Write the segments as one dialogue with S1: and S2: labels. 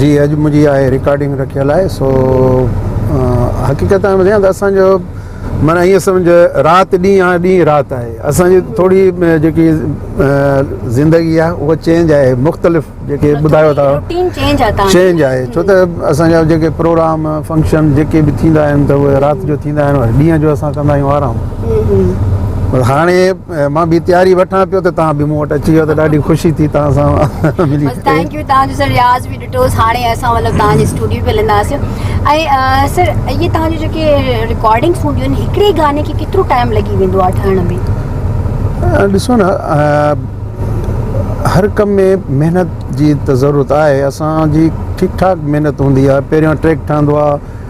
S1: जी अॼु मुंहिंजी आहे रिकॉर्डिंग रखियल आहे सो हक़ीक़त में ॿुधायां त असांजो माना ईअं सम्झ राति ॾींहुं आहे ॾींहुं राति आहे असांजी थोरी जेकी ज़िंदगी आहे उहा चेंज आहे मुख़्तलिफ़ जेके ॿुधायो था चेंज आहे छो त असांजा जेके प्रोग्राम फंक्शन जेके बि थींदा आहिनि त उहे राति जो थींदा आहिनि ॾींहं जो असां कंदा आहियूं आराम हाणे मां बि तयारी वठां पियो त तव्हां बि मूं वटि अची वियो त ॾाढी ख़ुशी थी तव्हां सां मिली
S2: थैंक यू तव्हांजो सर रियाज़ बि ॾिठोसि हाणे असां मतिलबु तव्हांजे स्टूडियो पे वेंदासीं ऐं सर इहे तव्हांजो जेके रिकॉर्डिंग्स हूंदियूं आहिनि हिकिड़े गाने खे केतिरो टाइम लॻी वेंदो आहे ठहण में
S1: ॾिसो न हर कम में महिनत जी त ज़रूरत आहे असांजी ठीकु ठाकु महिनत हूंदी आहे पहिरियों ट्रैक ठहंदो आहे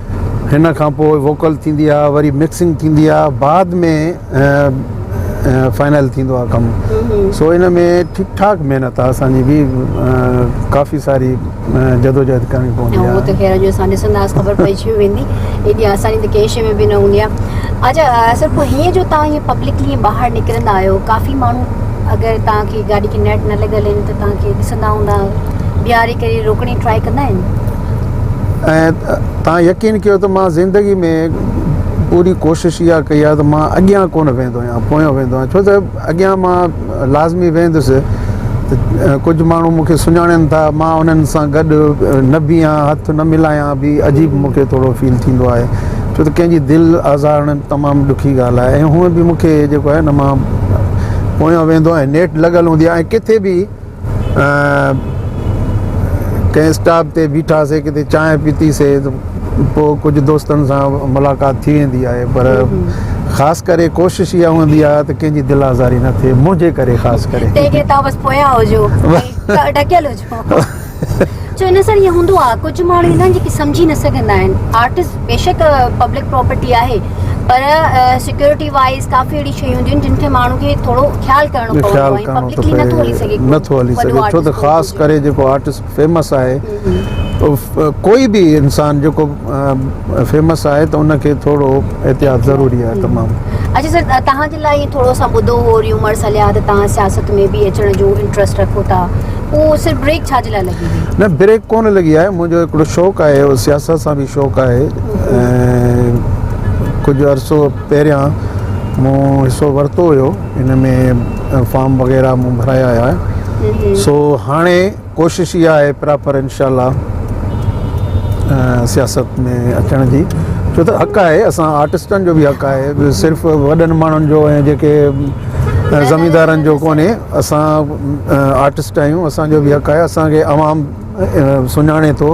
S1: हिन खां पोइ वोकल थींदी आहे वरी मिक्सिंग थींदी आहे बाद में फाइनल थींदो आहे कमु सो इन में ठीकु ठाकु महिनत आहे असांजी बि काफ़ी सारी जदोजहद करणी पवंदी आहे
S2: उहो त ख़ैर जो असां ॾिसंदासीं ख़बर पइजी वेंदी एॾी आसानी त कंहिं शइ में बि न हूंदी आहे अच्छा सर पोइ हीअं जो तव्हां हीअं पब्लिकली ॿाहिरि निकिरंदा आहियो काफ़ी माण्हू अगरि तव्हांखे गाॾी खे नेट न लॻल आहिनि त तव्हांखे ॾिसंदा हूंदा बीहारे करे रोकणी ट्राई कंदा आहिनि
S1: ऐं तव्हां यकीन कयो त मां ज़िंदगी में पूरी कोशिशि इहा कई आहे त मां अॻियां कोन वेंदो आहियां पोयां वेंदो आहियां छो त अॻियां मां लाज़मी वेंदुसि त कुझु माण्हू मूंखे सुञाणनि था मां उन्हनि सां गॾु न बीहां हथु न मिलायां बि अजीब मूंखे थोरो फील थींदो आहे छो त कंहिंजी दिलि आज़ारणु तमामु ॾुखी ॻाल्हि आहे ऐं हूअं बि मूंखे जेको आहे न मां पोयां वेंदो आहियां नेट लॻल हूंदी आहे ऐं किथे बि कंहिं स्टॉप ते बीठासीं किथे चांहि पीतीसीं त पोइ कुझु दोस्तनि सां मुलाक़ात थी वेंदी आहे पर ख़ासि करे कोशिशि इहा हूंदी आहे त कंहिंजी दिलि आज़ारी न थिए मुंहिंजे करे ख़ासि करे
S2: तव्हां बसि पोयां हुजो ढकियल हुजो छो इन सां ईअं हूंदो आहे कुझु माण्हू ईंदा आहिनि जेके सम्झी न सघंदा आहिनि आर्टिस्ट बेशक पब्लिक प्रॉपर्टी आहे पर सिक्योरिटी वाइज़ काफ़ी अहिड़ी शयूं हूंदियूं आहिनि जिन खे माण्हू खे थोरो ख़्यालु करणो पवंदो आहे
S1: नथो हली सघे छो त ख़ासि करे जेको आर्टिस्ट फेमस आहे कोई बि इंसान जेको फेमस आहे त उनखे थोरो एहतियात ज़रूरी आहे तमामु
S2: अच्छा सर तव्हांजे लाइ थोरो असां ॿुधो हो र्यूमर्स हलिया त तव्हां सियासत में बि अचण जो इंट्रस्ट रखो था पोइ सिर्फ़ु ब्रेक छाजे लाइ लॻी हुई
S1: न ब्रेक कोन लॻी आहे मुंहिंजो हिकिड़ो शौक़ु आहे उहो सियासत सां बि शौक़ु आहे ऐं कुझु अरसो पहिरियां मूं हिसो वरितो हुयो इन में फॉर्म वग़ैरह मूं भराया हुया सो हाणे कोशिशि इहा आहे प्रॉपर इंशाल्लाह सियासत में अचण जी छो त हक़ु आहे असां आर्टिस्टनि जो बि हक़ु आहे सिर्फ़ु वॾनि माण्हुनि जो ऐं जेके ज़मींदारनि जो कोन्हे असां आर्टिस्ट आहियूं असांजो बि हक़ु आहे असांखे अवाम सुञाणे थो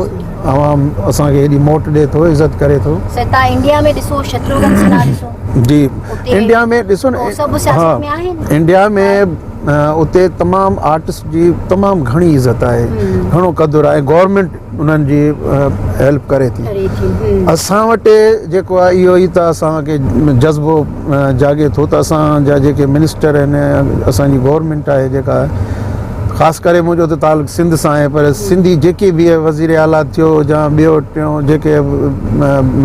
S1: अवाम असांखे हेॾी मोट ॾिए थो इज़त करे थो
S2: तव्हां इंडिया में ॾिसो शत्रुघ्न सिन्हा ॾिसो
S1: जी इंडिया में ॾिसो न हा इंडिया में उते तमामु आर्टिस्ट जी तमामु घणी इज़त आहे घणो क़दुरु आहे गवर्नमेंट उन्हनि जी हेल्प करे थी असां वटि जेको आहे इहो ई त असांखे जज़्बो जागे थो त असांजा जेके मिनिस्टर आहिनि असांजी गवर्नमेंट आहे जेका ख़ासि करे मुंहिंजो त तालुक़ु सिंध सां आहे पर सिंधी जेके बि वज़ीर आला थियो या ॿियो टियों जेके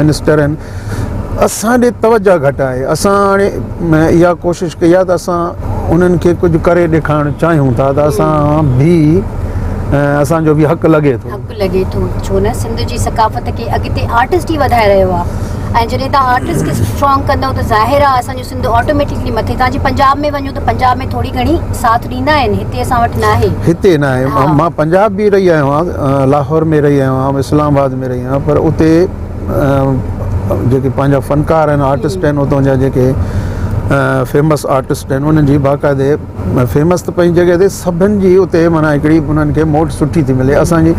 S1: मिनिस्टर आहिनि असां ॾे तवजो घटि आहे असां हाणे इहा कोशिशि कई आहे त असां उन्हनि खे कुझु करे ॾेखारणु चाहियूं था त असां बि असांजो बि हक़ु लॻे
S2: थो छो न सिंध जी सकाफ़त खे अॻिते आर्टिस्ट ई वधाए रहियो आहे ऐं जॾहिं तव्हां आर्टिस्ट खे स्ट्रॉन्ग कंदव त ज़ाहिर आहे असांजो सिंध ऑटोमेटिकली मथे तव्हां जीअं पंजाब में वञो त पंजाब में थोरी घणी साथ ॾींदा आहिनि हिते असां वटि न आहे
S1: हिते न आहे मां पंजाब बि रही आहियो आहियां लाहौर में रही आहियो आहियां इस्लामाबाद में रही आहियां पर उते जेके पंहिंजा फ़नकार आहिनि आर्टिस्ट आहिनि उतां जा जेके फेमस आर्टिस्ट आहिनि उन्हनि जी बाक़ाइदे फेमस त पंहिंजी जॻह ते सभिनि जी उते माना हिकिड़ी उन्हनि खे मोट सुठी थी मिले असांजी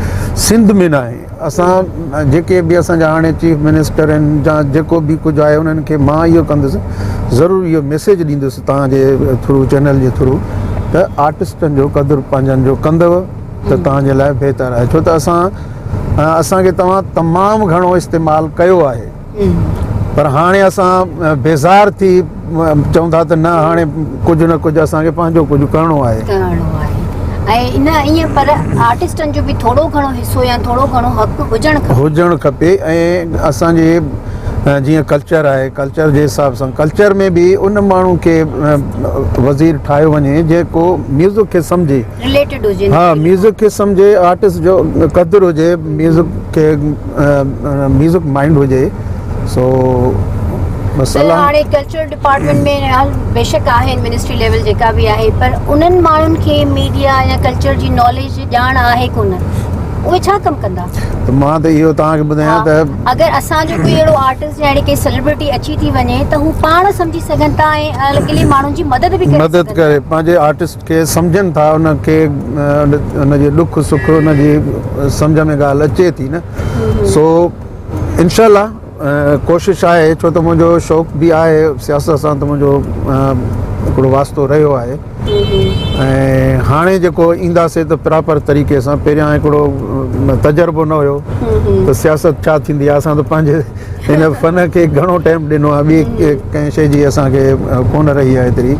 S1: सिंध में न आहे असां जेके बि असांजा हाणे चीफ मिनिस्टर आहिनि या जेको बि कुझु आहे उन्हनि खे मां इहो कंदुसि ज़रूरु इहो मैसेज ॾींदुसि तव्हांजे थ्रू चैनल जे थ्रू त आर्टिस्टनि जो क़दुरु पंहिंजनि जो कंदव त तव्हांजे लाइ बहितरु आहे छो त असांखे तव्हां तमामु घणो इस्तेमालु कयो आहे पर हाणे असां बेज़ार थी चऊं था त न हाणे कुझु न कुझु असांखे पंहिंजो कुझु करिणो आहे
S2: ऐं इन ईअं पर आर्टिस्टनि जो बि थोरो घणो हिसो या थोरो घणो हक़ु हुजणु खपे
S1: ऐं असांजे जीअं कल्चर आहे कल्चर जे हिसाब सां कल्चर में बि उन माण्हू खे वज़ीर ठाहियो वञे जेको म्यूज़िक खे सम्झे
S2: रिलेटेड हुजे
S1: हा म्यूज़िक खे सम्झे आर्टिस्ट जो क़दुरु हुजे म्यूज़िक खे म्यूज़िक माइंड हुजे सो मसला
S2: हाणे कल्चरल डिपार्टमेंट में हाल बेशक आहे मिनिस्ट्री लेवल जेका बि आहे पर उन्हनि माण्हुनि खे मीडिया या कल्चर जी नॉलेज ॼाण आहे कोन उहे छा कमु कंदा
S1: त मां त इहो तव्हांखे ॿुधायां त
S2: अगरि असांजो कोई अहिड़ो आर्टिस्ट या अहिड़ी सेलिब्रिटी अची थी वञे त हू पाण सम्झी सघनि था ऐं अकेले माण्हुनि जी मदद बि
S1: मदद करे पंहिंजे आर्टिस्ट खे सम्झनि था उनखे उनजे ॾुख सुख उनजी सम्झ में ॻाल्हि अचे थी न सो इनशाला कोशिशि आहे छो त मुंहिंजो शौक़ु बि आहे सियासत सां त मुंहिंजो हिकिड़ो वास्तो रहियो आहे ऐं हाणे जेको ईंदासीं त प्रॉपर तरीक़े सां पहिरियां हिकिड़ो तजुर्बो न हुयो त सियासत छा थींदी आहे असां त पंहिंजे हिन फ़न खे घणो टाइम ॾिनो आहे ॿी कंहिं शइ जी असांखे कोन रही आहे एतिरी